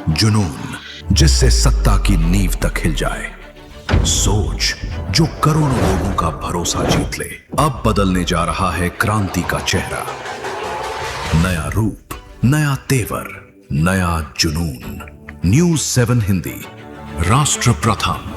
जुनून जिससे सत्ता की नींव तक हिल जाए, सोच जो करोड़ों लोगों का भरोसा जीत ले। अब बदलने जा रहा है क्रांति का चेहरा, नया रूप, नया तेवर, नया जुनून। न्यूज़ 7 हिंदी, राष्ट्र प्रथम।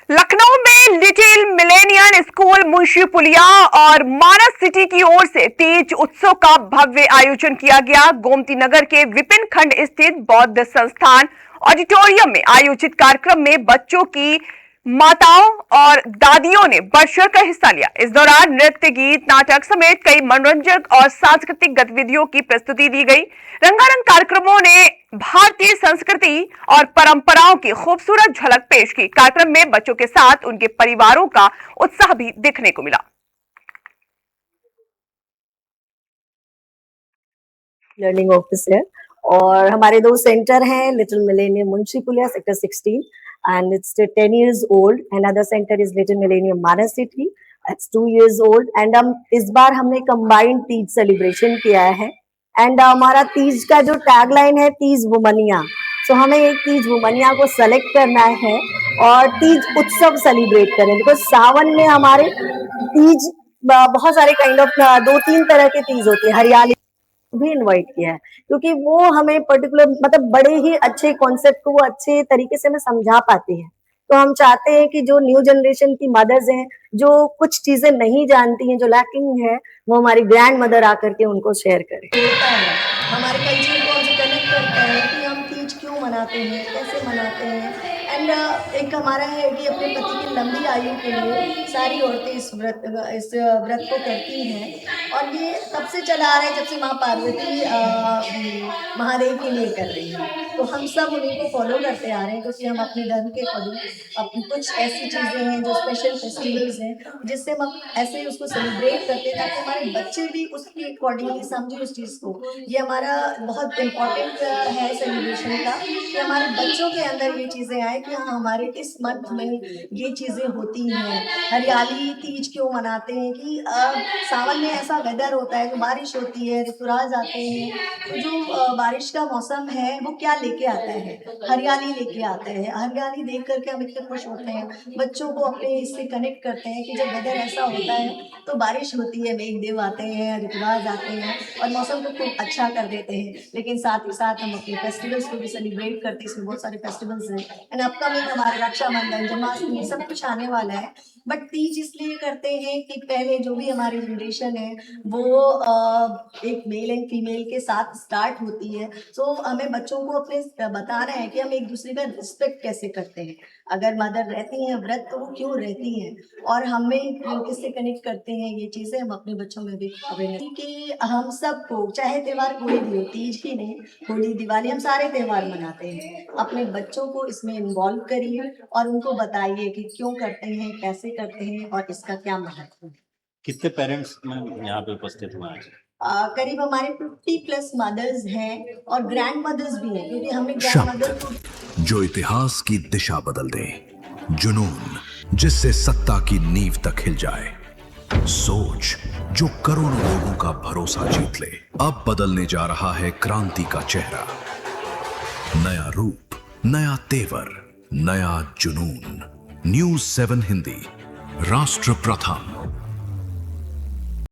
लखनऊ में लिटिल मिलेनियन स्कूल, मुंशी पुलिया और मानस सिटी की ओर से तीज उत्सव का भव्य आयोजन किया गया। गोमती नगर के विपिन खंड स्थित बौद्ध संस्थान ऑडिटोरियम में आयोजित कार्यक्रम में बच्चों की माताओं और दादियों ने बढ़ चढ़कर हिस्सा लिया। इस दौरान नृत्य, गीत, नाटक समेत कई मनोरंजक और सांस्कृतिक गतिविधियों की प्रस्तुति दी गई। रंगारंग कार्यक्रमों ने भारतीय संस्कृति और परंपराओं की खूबसूरत झलक पेश की। कार्यक्रम में बच्चों के साथ उनके परिवारों का उत्साह भी देखने को मिला। लर्निंग ऑफिसर और हमारे दो सेंटर हैं, लिटिल मिलेनियम मुंशी पुलिया sector 16 and it's 10 years old. Another center is Little Millennium Manas City, that's 2 years old. And इस बार हमने combined तीज सेलिब्रेशन किया है एंड हमारा तीज का जो टैगलाइन है तीज वुमनिया, सो हमें एक तीज वुमनिया को सेलेक्ट करना है और तीज उत्सव सेलिब्रेट करें। बिकॉज सावन में हमारे तीज बहुत सारे काइंड ऑफ 2-3 तरह के तीज होते हैं। हरियाली भी इनवाइट किया है क्योंकि वो हमें पर्टिकुलर मतलब बड़े ही अच्छे कॉन्सेप्ट को वो अच्छे तरीके से हमें समझा पाते हैं। तो हम चाहते हैं कि जो न्यू जनरेशन की मदर्स हैं, जो कुछ चीजें नहीं जानती हैं, जो लैकिंग है, वो हमारी ग्रैंड मदर आकर के उनको शेयर करें। हमारे कल्चर को हमसे कनेक्ट करता है कि हम तीज क्यों मनाते हैं, कैसे मनाते हैं। एंड एक हमारा है कि अपने पति की लंबी आयु के लिए सारी औरतें इस व्रत को करती हैं और ये तब से चला आ रहा है जब से माँ पार्वती महादेव के लिए कर रही है। तो हम सब उन्हीं को फॉलो करते आ रहे हैं क्योंकि हम अपने धर्म के अकॉर्डिंग अपनी कुछ ऐसी चीज़ें हैं जो स्पेशल फेस्टिवल्स हैं जिससे हम ऐसे उसको सेलिब्रेट करते हैं ताकि हमारे बच्चे भी उसके अकॉर्डिंगली समझें उस चीज़ को। ये हमारा बहुत इम्पोर्टेंट है सेलिब्रेशन का कि हमारे बच्चों के अंदर ये चीज़ें आए कि हाँ हमारे इस मंथ में ये चीज़ें होती हैं। हरियाली तीज क्यों मनाते हैं कि सावन में ऐसा वेदर होता है, जो बारिश होती है, ऋतुराज आते हैं, तो जो बारिश का मौसम है वो क्या लेके आता है, हरियाली लेके आता है। हरियाली देख करके हम इतने खुश होते हैं, बच्चों को अपने इससे कनेक्ट करते हैं कि जब वेदर ऐसा होता है तो बारिश होती है, मेघदेव आते हैं, ऋतुराज आते हैं और मौसम को खूब अच्छा कर देते हैं। लेकिन साथ ही साथ हम अपने फेस्टिवल्स को भी सेलिब्रेट करते हैं। इसमें बहुत सारे फेस्टिवल्स हैं एंड अपकमिंग हमारे रक्षाबंधन, जन्माष्टमी सब कुछ आने वाला है। बट तीज इसलिए करते हैं कि पहले जो भी हमारी जनरेशन है वो एक मेल एंड फीमेल के साथ स्टार्ट होती है। सो हमें बच्चों को अपने बताना है कि हम एक दूसरे का रिस्पेक्ट कैसे करते हैं। अगर मदर रहती हैं व्रत तो वो क्यों रहती हैं और हमें किससे कनेक्ट करते हैं, ये चीज़ें हम अपने बच्चों में भी अवेयरनेस कि हम सबको चाहे त्यौहार कोई भी हो, तीज ही नहीं, होली, दिवाली, हम सारे त्यौहार मनाते हैं। अपने बच्चों को इसमें इन्वॉल्व करिए और उनको बताइए कि क्यों करते हैं, कैसे करते हैं और इसका क्या महत्व है। कितने पेरेंट्स यहाँ पे उपस्थित हुए हैं? करीब हमारे 50+ मदर्स हैं और ग्रैंड मदर्स भी हैं क्योंकि हमें ग्रैंड मदर शब्द जो इतिहास की दिशा बदल दे, जुनून जिससे सत्ता की नींव तक हिल जाए, सोच जो करोड़ों लोगों का भरोसा जीत ले। अब बदलने जा रहा है क्रांति का चेहरा, नया रूप, नया तेवर, नया जुनून। न्यूज़ 7 हिंदी, राष्ट्र प्रथम।